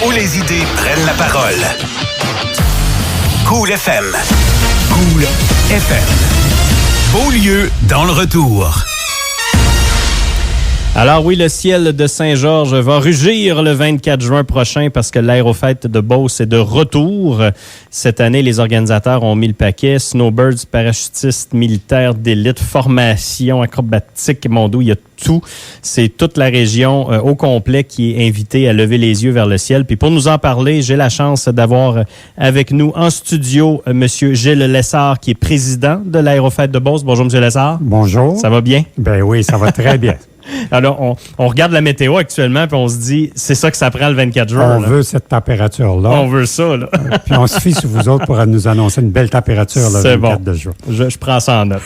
où les idées prennent la parole. Cool FM. Cool FM. Beaulieu dans le retour. Alors oui, le ciel de Saint-Georges va rugir le 24 juin prochain parce que l'Aérofête de Beauce est de retour. Cette année, les organisateurs ont mis le paquet. Snowbirds, parachutistes, militaires d'élite, formation acrobatique, mon Dieu, il y a tout. C'est toute la région au complet qui est invitée à lever les yeux vers le ciel. Puis pour nous en parler, j'ai la chance d'avoir avec nous en studio M. Gilles Lessard, qui est président de l'Aérofête de Beauce. Bonjour, M. Lessard. Bonjour. Ça va bien? Ben oui, ça va très bien. Alors, on regarde la météo actuellement, puis on se dit, c'est ça que ça prend le 24 juin. On veut cette température-là. On veut ça, là. Puis on se fie sur vous autres pour nous annoncer une belle température le 24 de juin. Je prends ça en note.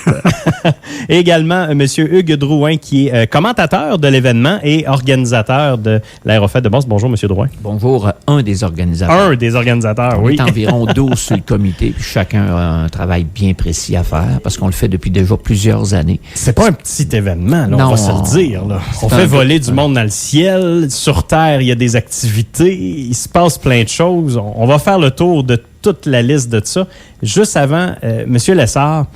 Et également, M. Hugues Drouin, qui est commentateur de l'événement et organisateur de l'Aérofête de Beauce. Bonjour, M. Drouin. Bonjour, un des organisateurs. Un des organisateurs, oui. On est environ 12 sur le comité, puis chacun a un travail bien précis à faire, parce qu'on le fait depuis déjà plusieurs années. C'est pas un petit événement, là, non, on va se le dire. Là. On fait voler du monde dans le ciel. Sur Terre, il y a des activités. Il se passe plein de choses. On va faire le tour de toute la liste de ça. Juste avant, M. Lessard,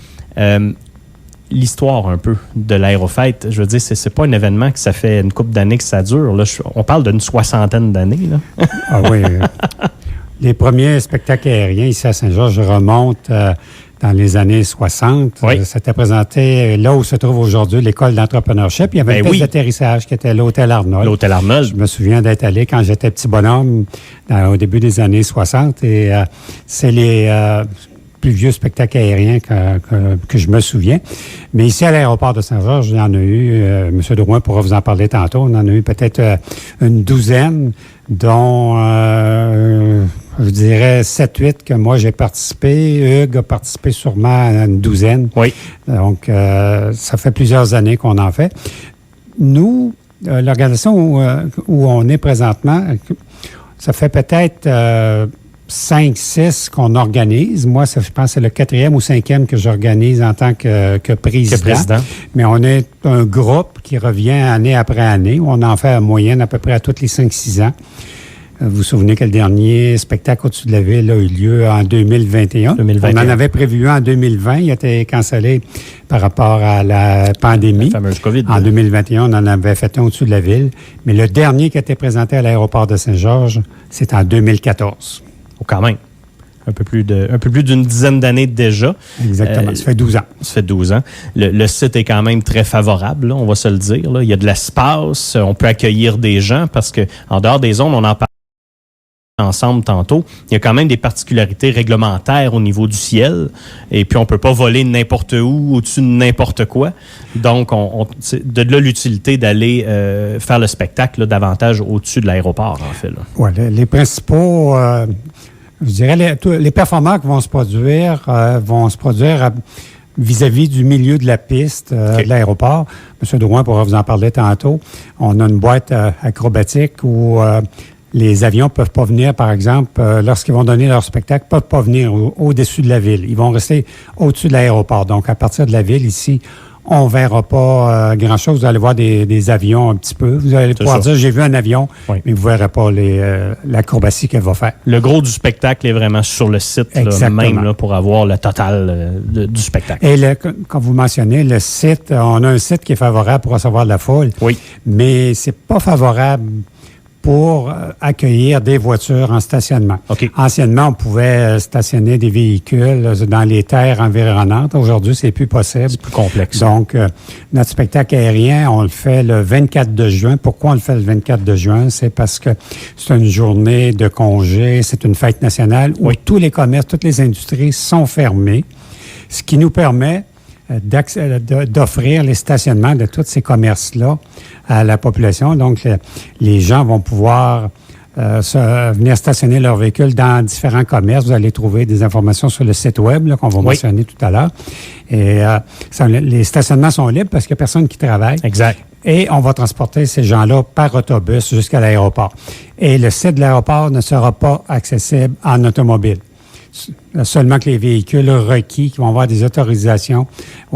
l'histoire un peu de l'Aérofête, je veux dire, c'est pas un événement que ça fait une couple d'années que ça dure. Là, on parle d'une 60aine d'années. Là. Ah oui. Les premiers spectacles aériens ici à Saint-Georges remontent dans les années 60. Oui. C'était présenté là où se trouve aujourd'hui l'école d'entrepreneurship. Il y avait une piste d'atterrissage qui était l'Hôtel Arnold. L'Hôtel Arnold. Je me souviens d'être allé quand j'étais petit bonhomme au début des années 60. Et c'est les plus vieux spectacles aériens que je me souviens. Mais ici, à l'aéroport de Saint-Georges, il y en a eu, M. Drouin pourra vous en parler tantôt, on en a eu peut-être une douzaine, dont, je dirais, 7-8 que moi j'ai participé. Hugues a participé sûrement à une douzaine. Oui. Donc, ça fait plusieurs années qu'on en fait. Nous, l'organisation où on est présentement, ça fait peut-être 5-6 qu'on organise. Moi, je pense que c'est le 4e ou 5e que j'organise en tant que président. Mais on est un groupe qui revient année après année. On en fait en moyenne à peu près à tous les 5-6 ans. Vous vous souvenez que le dernier spectacle au-dessus de la ville a eu lieu en 2021. On en avait prévu un en 2020. Il a été cancellé par rapport à la pandémie. La fameuse COVID. En 2021, on en avait fait un au-dessus de la ville. Mais le dernier qui a été présenté à l'aéroport de Saint-Georges, c'est en 2014. Oh, quand même. Un peu plus d'une dizaine d'années déjà. Exactement. Ça fait 12 ans. Ça fait 12 ans. Le site est quand même très favorable, là, on va se le dire. Là. Il y a de l'espace, on peut accueillir des gens parce que en dehors des zones, on en parle ensemble tantôt, il y a quand même des particularités réglementaires au niveau du ciel. Et puis, on peut pas voler n'importe où, au-dessus de n'importe quoi. Donc, c'est de là l'utilité d'aller faire le spectacle là, davantage au-dessus de l'aéroport, en fait. Oui, les principaux... je dirais, les performances qui vont se produire vis-à-vis du milieu de la piste de l'aéroport. M. Drouin pourra vous en parler tantôt. On a une boîte acrobatique où les avions ne peuvent pas venir, par exemple, lorsqu'ils vont donner leur spectacle, ne peuvent pas venir au-dessus de la ville. Ils vont rester au-dessus de l'aéroport. Donc, à partir de la ville, ici, on ne verra pas grand-chose. Vous allez voir des avions un petit peu. Vous allez pouvoir dire, j'ai vu un avion, mais vous ne verrez pas l'acrobatie qu'elle va faire. Le gros du spectacle est vraiment sur le site, là, même là, pour avoir le total du spectacle. Et comme vous mentionnez, le site, on a un site qui est favorable pour recevoir de la foule, mais c'est pas favorable pour accueillir des voitures en stationnement. Okay. Anciennement, on pouvait stationner des véhicules dans les terres environnantes. Aujourd'hui, c'est plus possible. C'est plus complexe. Donc, notre spectacle aérien, on le fait le 24 de juin. Pourquoi on le fait le 24 de juin? C'est parce que c'est une journée de congé, c'est une fête nationale où tous les commerces, toutes les industries sont fermées, ce qui nous permet d'offrir les stationnements de tous ces commerces-là à la population. Donc, les gens vont pouvoir venir stationner leur véhicule dans différents commerces. Vous allez trouver des informations sur le site web qu'on va mentionner tout à l'heure. Et les stationnements sont libres parce qu'il n'y a personne qui travaille. Exact. Et on va transporter ces gens-là par autobus jusqu'à l'aéroport. Et le site de l'aéroport ne sera pas accessible en automobile. Seulement que les véhicules requis qui vont avoir des autorisations,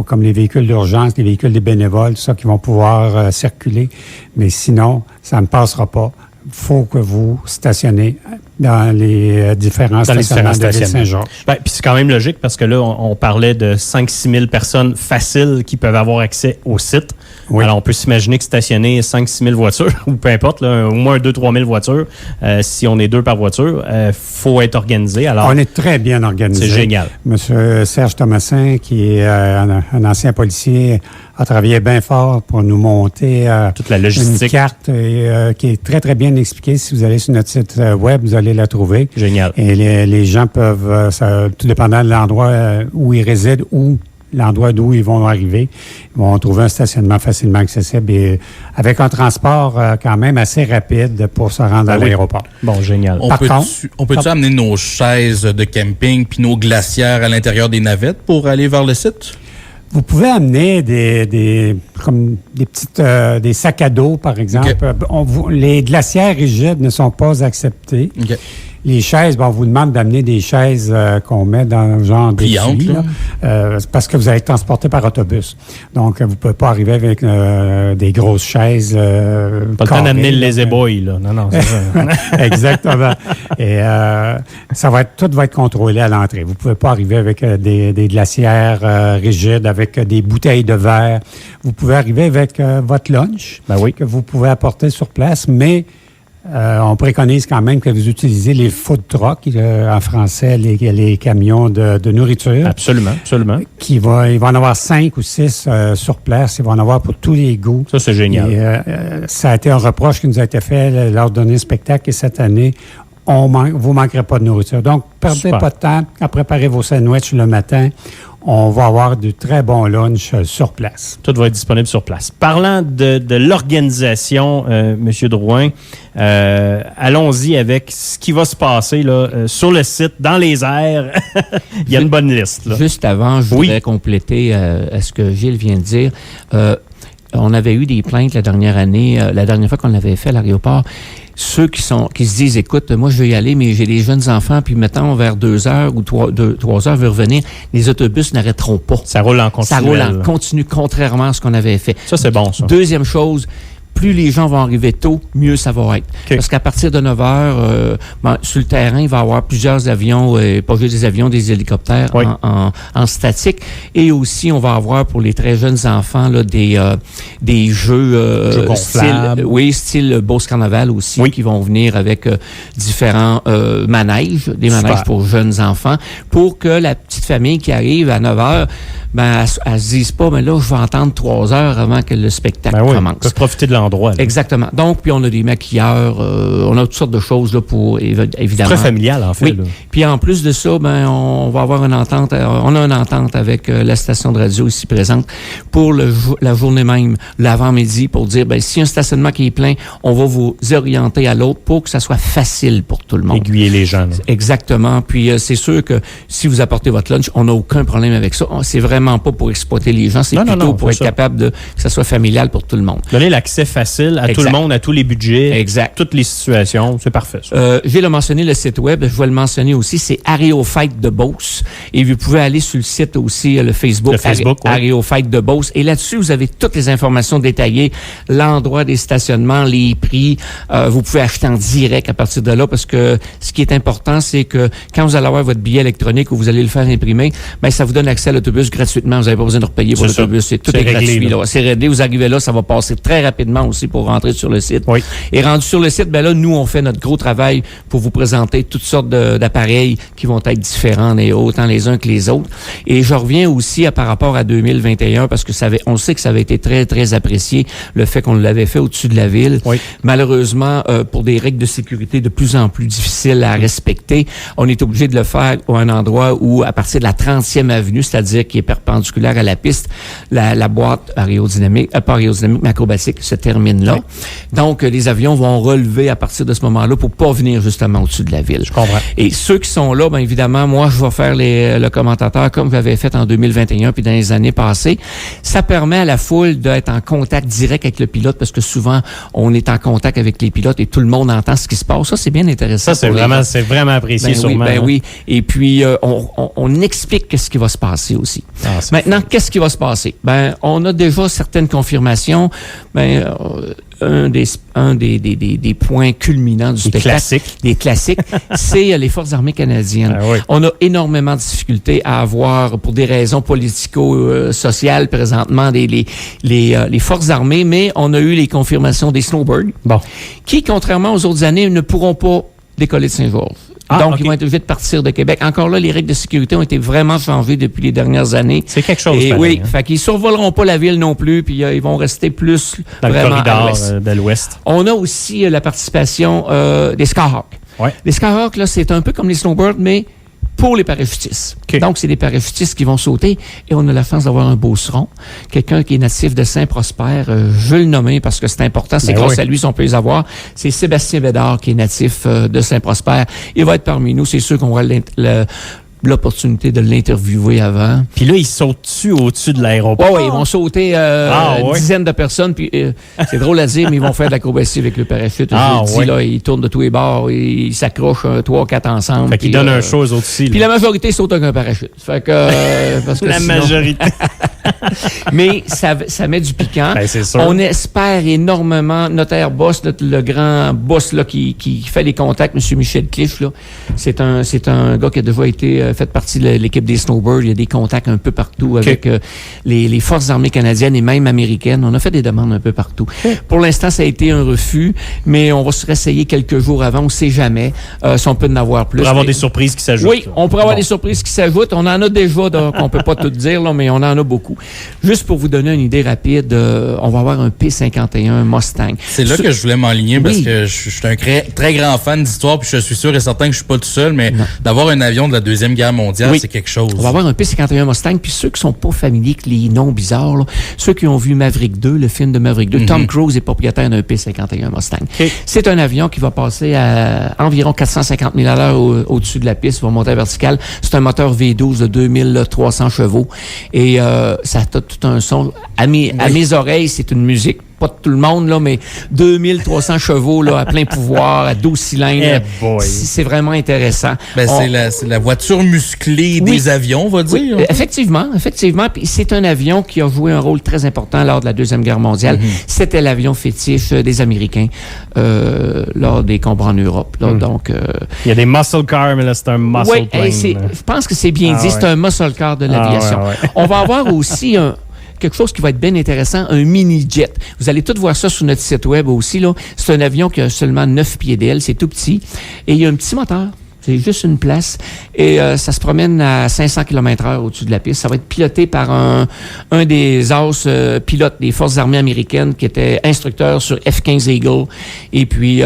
comme les véhicules d'urgence, les véhicules des bénévoles, tout ça, qui vont pouvoir circuler. Mais sinon, ça ne passera pas faut que vous stationnez dans les différents stationnements de l'île Saint-Georges. Ben, puis c'est quand même logique parce que là, on parlait de 5-6 000 personnes faciles qui peuvent avoir accès au site. Oui. Alors, on peut s'imaginer que stationner 5-6 000 voitures, ou peu importe, là, au moins 2-3 000 voitures, si on est 2 par voiture, faut être organisé. Alors, on est très bien organisé. C'est génial. Monsieur Serge Thomasin, qui est un ancien policier, a travaillé bien fort pour nous monter toute la logistique. Une carte qui est très, très bien expliquée. Si vous allez sur notre site web, vous allez la trouver. Génial. Et les gens peuvent, tout dépendant de l'endroit où ils résident ou l'endroit d'où ils vont arriver, ils vont trouver un stationnement facilement accessible et avec un transport quand même assez rapide pour se rendre à l'aéroport. Bon, génial. On peut-tu amener nos chaises de camping puis nos glacières à l'intérieur des navettes pour aller vers le site? Vous pouvez amener des sacs à dos, par exemple. Okay. Les glacières rigides ne sont pas acceptées. Okay. Les chaises, on vous demande d'amener des chaises qu'on met dans le genre de puits, parce que vous allez être transporté par autobus. Donc, vous ne pouvez pas arriver avec des grosses chaises. Pas le temps d'amener le lazy boy, là. Non, c'est ça. Exactement. Et tout va être contrôlé à l'entrée. Vous ne pouvez pas arriver avec des glacières rigides, avec des bouteilles de verre. Vous pouvez arriver avec votre lunch que vous pouvez apporter sur place, mais on préconise quand même que vous utilisez les food trucks, en français, les camions de nourriture. Absolument, absolument. Il va en avoir 5 ou 6 sur place. Il va en avoir pour tous les goûts. Ça, c'est génial. Et, ça a été un reproche qui nous a été fait lors d'un spectacle et cette année, vous ne manquerez pas de nourriture. Donc, perdez pas de temps à préparer vos sandwichs le matin. On va avoir de très bons lunchs sur place. Tout va être disponible sur place. Parlant de l'organisation, M. Drouin, allons-y avec ce qui va se passer là, sur le site, dans les airs. Il y a une bonne liste. Là. Juste avant, je voudrais compléter à ce que Gilles vient de dire. On avait eu des plaintes la dernière année, la dernière fois qu'on l'avait fait à l'aéroport. Ceux qui se disent, écoute, moi, je veux y aller, mais j'ai des jeunes enfants, puis mettons, vers 2 heures ou 3 heures, je veux revenir, les autobus n'arrêteront pas. Ça roule en continu. Ça roule en continu, contrairement à ce qu'on avait fait. Ça, c'est bon, ça. Deuxième chose, plus les gens vont arriver tôt, mieux ça va être. Okay. Parce qu'à partir de 9 heures, sur le terrain, il va y avoir plusieurs avions, pas juste des avions, des hélicoptères en statique. Et aussi, on va avoir pour les très jeunes enfants là, des jeux style Beauce Carnaval aussi, qui vont venir avec différents manèges, des manèges pour jeunes enfants, pour que la petite famille qui arrive à 9 heures, elle se dise pas, mais là, je vais entendre 3 heures avant que le spectacle commence. On peut profiter de l'endroit. Là. Exactement. Donc, puis on a des maquilleurs, on a toutes sortes de choses là, pour, évidemment. Très familial, en fait. Oui. Là. Puis en plus de ça, on va avoir une entente, on a une entente avec la station de radio ici présente pour la journée même, l'avant-midi, pour dire, si un stationnement qui est plein, on va vous orienter à l'autre pour que ça soit facile pour tout le monde. Aiguiller les gens. Là. Exactement. Puis c'est sûr que si vous apportez votre lunch, on n'a aucun problème avec ça. C'est vraiment pas pour exploiter les gens, c'est plutôt pour être capable que ça soit familial pour tout le monde. Donner l'accès facile à tout le monde, à tous les budgets, toutes les situations. C'est parfait. J'ai mentionné le site web, je vais le mentionner aussi, c'est Aérofight de Beauce. Et vous pouvez aller sur le site aussi, le Facebook Aérofight de Beauce. Et là-dessus, vous avez toutes les informations détaillées, l'endroit des stationnements, les prix. Vous pouvez acheter en direct à partir de là parce que ce qui est important, c'est que quand vous allez avoir votre billet électronique ou vous allez le faire imprimer, ça vous donne accès à l'autobus gratuitement. Vous n'avez pas besoin de repayer pour l'autobus. Tout est gratuit. Là. C'est réglé. Vous arrivez là, ça va passer très rapidement aussi pour rentrer sur le site. Oui. Et rendu sur le site, là, nous, on fait notre gros travail pour vous présenter toutes sortes d'appareils qui vont être différents, autant les uns que les autres. Et je reviens aussi par rapport à 2021, parce que on sait que ça avait été très, très apprécié, le fait qu'on l'avait fait au-dessus de la ville. Oui. Malheureusement, pour des règles de sécurité de plus en plus difficiles à respecter, on est obligé de le faire à un endroit où, à partir de la 30e avenue, c'est-à-dire qui est perpendiculaire à la piste, la boîte aérodynamique, pas aérodynamique, mais acrobatique se termine là. Oui. Donc, les avions vont relever à partir de ce moment-là pour pas venir justement au-dessus de la ville. Je comprends. Et ceux qui sont là, évidemment, moi, je vais faire le commentateur comme j'avais fait en 2021 puis dans les années passées. Ça permet à la foule d'être en contact direct avec le pilote parce que souvent, on est en contact avec les pilotes et tout le monde entend ce qui se passe. Ça, c'est bien intéressant. Ça, c'est vraiment apprécié sûrement. Oui. Et puis, on explique ce qui va se passer aussi. Maintenant, qu'est-ce qui va se passer? On a déjà certaines confirmations. un des points culminants du spectacle. Des classiques. C'est les Forces armées canadiennes. Ah oui. On a énormément de difficultés à avoir, pour des raisons politico-sociales présentement, les Forces armées, mais on a eu les confirmations des Snowbirds, qui, contrairement aux autres années, ne pourront pas décoller de Saint-Georges. Donc, ils vont être obligés de partir de Québec. Encore là, les règles de sécurité ont été vraiment changées depuis les dernières années. C'est quelque chose. Et oui, fait qu'ils survoleront pas la ville non plus, puis ils vont rester plus dans vraiment le corridor de l'Ouest. On a aussi la participation des Skyhawks. Ouais. Les Skyhawks, là, c'est un peu comme les Snowbirds, mais pour les parachutistes. Okay. Donc, c'est des parachutistes qui vont sauter et on a la chance d'avoir un beauceron, quelqu'un qui est natif de Saint-Prosper. Je veux le nommer parce que c'est important, c'est grâce à lui si on peut les avoir. C'est Sébastien Bédard qui est natif de Saint-Prosper. Il va être parmi nous. C'est sûr qu'on aura l'opportunité de l'interviewer avant. Puis là, ils sautent au-dessus de l'aéroport? Oui, ils vont sauter une dizaine de personnes. Puis c'est drôle à dire, mais ils vont faire de l'acrobatie avec le parachute. Là, ils tournent de tous les bords, ils s'accrochent 3-4 ensemble. Fait qu'ils donnent un show aux autres aussi. Puis la majorité saute avec un parachute. Fait que, parce que la majorité. Mais ça met du piquant. Ben, c'est sûr. On espère énormément. Notre air boss, le grand boss là, qui fait les contacts, M. Michel Cliff, là, c'est un gars qui a déjà été fait partie de l'équipe des Snowbirds. Il y a des contacts un peu partout avec les Forces armées canadiennes et même américaines. On a fait des demandes un peu partout. Pour l'instant, ça a été un refus, mais on va se réessayer quelques jours avant. On ne sait jamais si on peut en avoir plus. On pourrait avoir des surprises qui s'ajoutent. Oui, on pourrait avoir des surprises qui s'ajoutent. On en a déjà, donc on peut pas tout dire, là, mais on en a beaucoup. Juste pour vous donner une idée rapide, on va avoir un P-51 Mustang. C'est là que je voulais m'enligner parce que je suis un très grand fan d'histoire, puis je suis sûr et certain que je suis pas tout seul, mais d'avoir un avion de la Deuxième Guerre mondiale, c'est quelque chose. On va avoir un P-51 Mustang, puis ceux qui sont pas familiers avec les noms bizarres, là, ceux qui ont vu Maverick 2, le film de Maverick 2, Tom Cruise est propriétaire d'un P-51 Mustang. C'est un avion qui va passer à environ 450 000 à l'heure au-dessus de la piste, va monter à verticale. C'est un moteur V12 de 2300 chevaux et ça a tout un son. À mes oreilles, c'est une musique. Pas de tout le monde, là, mais 2300 chevaux là, à plein pouvoir, à 12 cylindres. C'est vraiment intéressant. C'est la voiture musclée des avions, on va dire. Oui, effectivement. Puis c'est un avion qui a joué un rôle très important lors de la Deuxième Guerre mondiale. C'était l'avion fétiche des Américains lors des combats en Europe. Là, donc, il y a des muscle cars, mais là, c'est un muscle plane. Je pense que c'est bien dit. C'est un muscle car de l'aviation. On va avoir aussi quelque chose qui va être bien intéressant, un mini-jet. Vous allez tout voir ça sur notre site web aussi. Là. C'est un avion qui a seulement 9 pieds d'aile, c'est tout petit. Et il y a un petit moteur. C'est juste une place. Et ça se promène à 500 km/h au-dessus de la piste. Ça va être piloté par un des as pilotes des Forces armées américaines qui était instructeur sur F-15 Eagle. Et puis,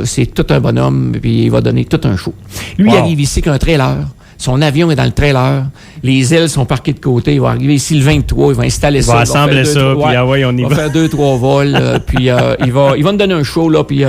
c'est tout un bonhomme. Et puis, il va donner tout un show. Lui, il arrive ici qu'un trailer. Son avion est dans le trailer. Les ailes sont parquées de côté. Il va arriver ici le 23. Il va installer ça. Il va assembler ça. Puis on y va. Il va faire 2-3 vols. Puis il va nous donner un show. Là, puis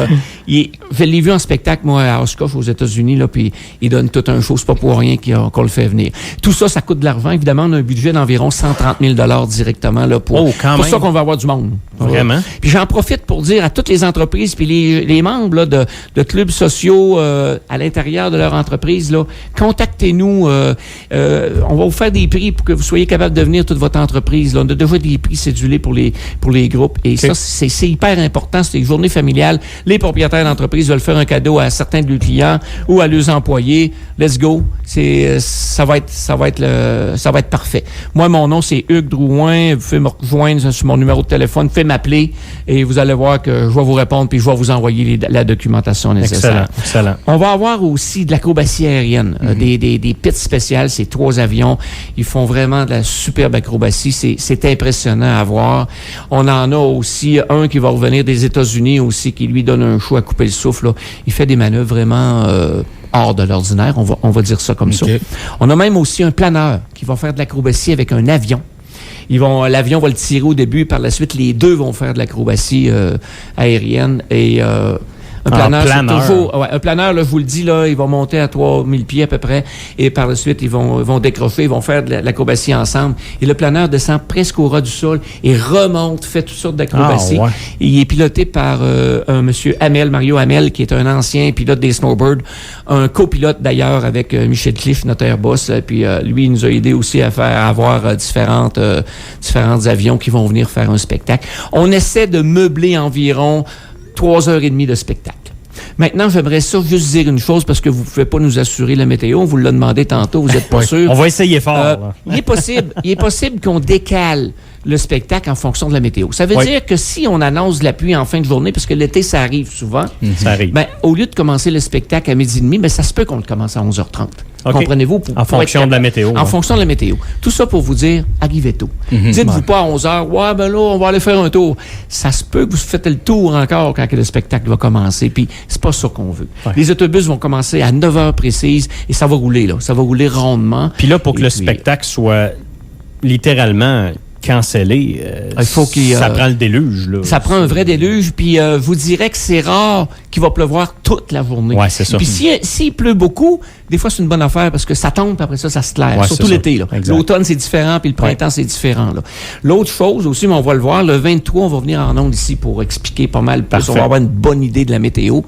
je l'ai vu en spectacle, moi, à Oshkosh, aux États-Unis. Là, puis il donne tout un show. C'est pas pour rien qu'on le fait venir. Tout ça, ça coûte de l'argent. Évidemment, on a un budget d'environ 130 000 $ directement là, pour ça qu'on va avoir du monde. Vraiment? Puis j'en profite pour dire à toutes les entreprises puis les membres là, de clubs sociaux à l'intérieur de leur entreprise, là, contactez-nous. On va vous faire des prix pour que vous soyez capable de venir toute votre entreprise. Là. On a déjà des prix cédulés pour les groupes. Et ça, c'est hyper important. C'est une journée familiale. Les propriétaires d'entreprise veulent faire un cadeau à certains de leurs clients ou à leurs employés. Let's go. Ça va être parfait. Moi, mon nom, c'est Hugues Drouin. Vous pouvez me rejoindre sur mon numéro de téléphone. Vous pouvez m'appeler et vous allez voir que je vais vous répondre puis je vais vous envoyer la documentation nécessaire. Excellent. On va avoir aussi de l'acrobatie aérienne, des pits spéciales, ces 3 avions. Ils font vraiment de la superbe acrobatie. C'est impressionnant à voir. On en a aussi un qui va revenir des États-Unis aussi, qui lui donne un show à couper le souffle. Là. Il fait des manœuvres vraiment hors de l'ordinaire. On va dire ça comme ça. On a même aussi un planeur qui va faire de l'acrobatie avec un avion. L'avion va le tirer au début. Par la suite, les deux vont faire de l'acrobatie aérienne. Et Un planeur, c'est toujours... Ouais, un planeur, là, je vous le dis, là, ils vont monter à 3000 pieds à peu près, et par la suite, ils vont décrocher, ils vont faire de l'acrobatie ensemble. Et le planeur descend presque au ras du sol et remonte, fait toutes sortes d'acrobaties. Il est piloté par un monsieur Mario Hamel, qui est un ancien pilote des snowbirds, un copilote d'ailleurs avec Michel Cliff, notre Airbus. Puis lui, il nous a aidé aussi à avoir différents avions qui vont venir faire un spectacle. On essaie de meubler environ 3h30 de spectacle. Maintenant, j'aimerais ça juste dire une chose parce que vous ne pouvez pas nous assurer la météo. On vous l'a demandé tantôt, vous n'êtes pas sûr. On va essayer fort. Il est possible qu'on décale le spectacle en fonction de la météo. Ça veut dire que si on annonce de la pluie en fin de journée, parce que l'été, ça arrive souvent, ça arrive. Ben, au lieu de commencer le spectacle à 12h30, ben, ça se peut qu'on le commence à 11h30. Okay. Comprenez-vous? En fonction de la météo. En fonction de la météo. Tout ça pour vous dire, arrivez tôt. Dites-vous pas à 11h, ouais, ben là, on va aller faire un tour. Ça se peut que vous faites le tour encore quand le spectacle va commencer, puis c'est pas ça qu'on veut. Ouais. Les autobus vont commencer à 9h précises et ça va rouler, là. Ça va rouler rondement. Puis là, pour que le spectacle soit littéralement cancellé, ça prend le déluge. Là. Ça prend un vrai déluge, puis vous direz que c'est rare qu'il va pleuvoir toute la journée. Ouais, c'est ça. Puis s'il pleut beaucoup, des fois, c'est une bonne affaire parce que ça tombe, puis après ça se claire. Ouais, surtout l'été. L'automne, c'est différent, puis le printemps, c'est différent. Là. L'autre chose aussi, mais on va le voir, le 23, on va venir en ondes ici pour expliquer pas mal plus. On va avoir une bonne idée de la météo.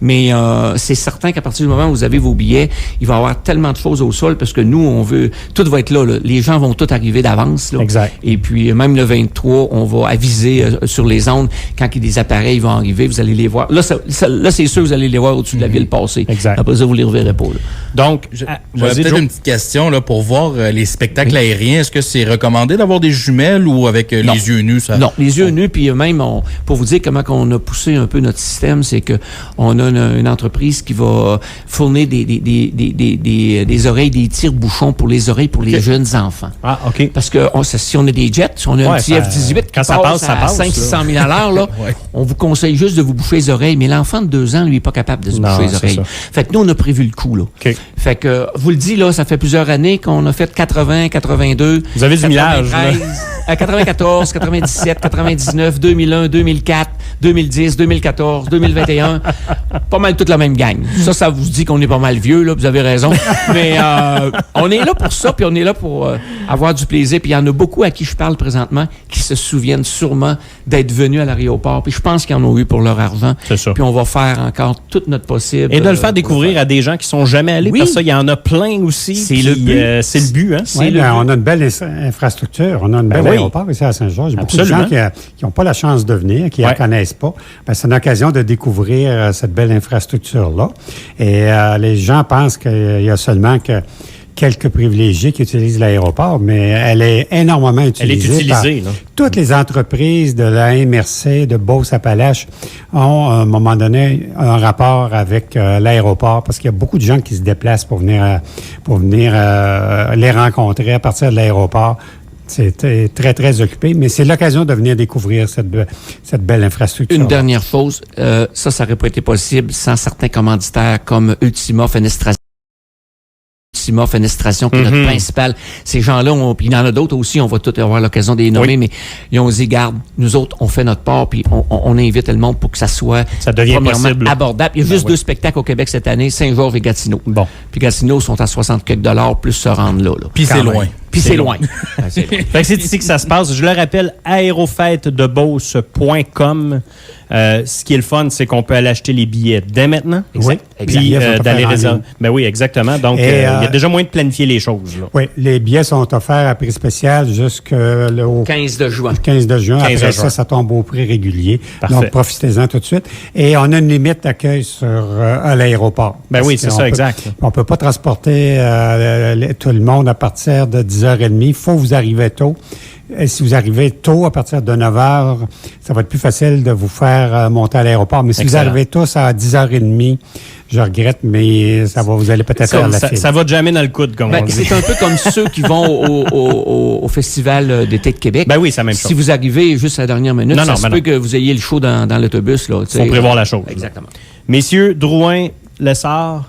Mais c'est certain qu'à partir du moment où vous avez vos billets, il va y avoir tellement de choses au sol parce que nous, on veut... Tout va être là. Les gens vont tout arriver d'avance. Là. Exact. Et puis, même le 23, on va aviser sur les ondes quand des appareils vont arriver. Vous allez les voir. Là, c'est sûr, vous allez les voir au-dessus de la ville passée. Exact. Après ça, vous les reverrez pas. Là. Donc, j'avais peut-être une petite question là, pour voir les spectacles aériens. Est-ce que c'est recommandé d'avoir des jumelles ou avec les yeux nus? Ça... Non, les yeux nus, puis même, pour vous dire comment on a poussé un peu notre système, c'est que on a une entreprise qui va fournir des oreilles, des tire-bouchons pour les oreilles pour les jeunes enfants. Ah, OK. Parce que si on a des jets, si on a un petit F-18 qui passe à 500-600 000 à l'heure, là, on vous conseille juste de vous boucher les oreilles. Mais l'enfant de 2 ans, lui, n'est pas capable de se boucher les oreilles. Fait que nous, on a prévu le coup, là. Okay. Fait que, vous le dis, là, ça fait plusieurs années qu'on a fait 80, 82. Vous avez du millage, là. 94, 97, 99, 2001, 2004, 2010, 2014, 2021. Pas mal toute la même gang. Ça vous dit qu'on est pas mal vieux, là, vous avez raison. Mais on est là pour ça, puis on est là pour avoir du plaisir. Puis il y en a beaucoup à qui je parle présentement qui se souviennent sûrement d'être venus à l'aéroport. Puis je pense qu'ils en ont eu pour leur argent. C'est ça. Puis on va faire encore tout notre possible. Et de le faire découvrir à des gens qui sont jamais allés, parce qu'il y en a plein aussi. C'est le but. C'est le but, hein? Oui, on a une belle infrastructure. On a une belle aéroport ici à Saint-Georges. Beaucoup de gens qui n'ont pas la chance de venir, qui ne la connaissent pas. Ben, c'est une occasion de découvrir cette belle infrastructure-là. Et les gens pensent qu'il y a seulement quelques privilégiés qui utilisent l'aéroport, mais elle est énormément utilisée. Par toutes les entreprises de la MRC, de Beauce-Appalaches ont, à un moment donné, un rapport avec l'aéroport parce qu'il y a beaucoup de gens qui se déplacent pour venir les rencontrer à partir de l'aéroport. C'est très, très occupé, mais c'est l'occasion de venir découvrir cette belle infrastructure. Une dernière chose, ça n'aurait pas été possible sans certains commanditaires comme Ultima Fenestration. Fenestration, qui est notre principal. Ces gens-là, puis il y en a d'autres aussi, on va tous avoir l'occasion de les nommer, mais ils ont dit, garde, nous autres, on fait notre part, puis on invite le monde pour que ça soit possible. Abordable. Il y a juste 2 spectacles au Québec cette année, Saint-Georges et Gatineau. Bon. Puis Gatineau sont à 60 quelques $ plus se rendre là. Puis c'est loin. Puis c'est loin. Fait que c'est ici que ça se passe. Je le rappelle, aérofêtedebeauce.com. Ce qui est le fun, c'est qu'on peut aller acheter les billets dès maintenant. Oui. Puis d'aller réserver. Ben oui, exactement. Donc, il y a déjà moyen de planifier les choses. Là. Oui, les billets sont offerts à prix spécial jusqu'au 15 de juin. 15 de juin. Après ça tombe au prix régulier. Parfait. Donc, profitez-en tout de suite. Et on a une limite d'accueil à l'aéroport. Ben oui, c'est ça, exact. On ne peut pas transporter tout le monde à partir de 10h30. Il faut que vous arrivez tôt. Et si vous arrivez tôt, à partir de 9h, ça va être plus facile de vous faire monter à l'aéroport. Mais si vous arrivez tous à 10h30, je regrette, mais vous allez peut-être faire la file. Ça va jamais dans le coude, comme on dit. C'est un peu comme ceux qui vont au Festival d'été de Québec. Ben oui, c'est la même chose. Si vous arrivez juste à la dernière minute, ça se peut que vous ayez le show dans l'autobus. Il faut prévoir la chose. Exactement. Messieurs, Drouin, Lessard,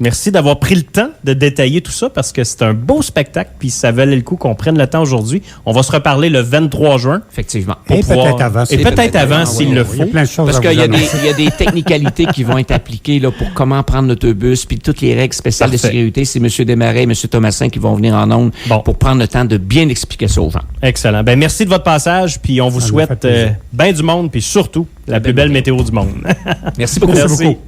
Merci d'avoir pris le temps de détailler tout ça parce que c'est un beau spectacle puis ça valait le coup qu'on prenne le temps aujourd'hui. On va se reparler le 23 juin. Effectivement. Peut-être avant. Et peut-être avant s'il le faut. Il y a plein de choses parce à qu'il vous y a des technicalités qui vont être appliquées là, pour comment prendre l'autobus puis toutes les règles spéciales de sécurité. C'est M. Desmarais et M. Thomasin qui vont venir en ondes pour prendre le temps de bien expliquer ça aux gens. Excellent. Ben, merci de votre passage puis on vous souhaite bien du monde puis surtout la plus belle météo du monde. Merci beaucoup. Merci beaucoup.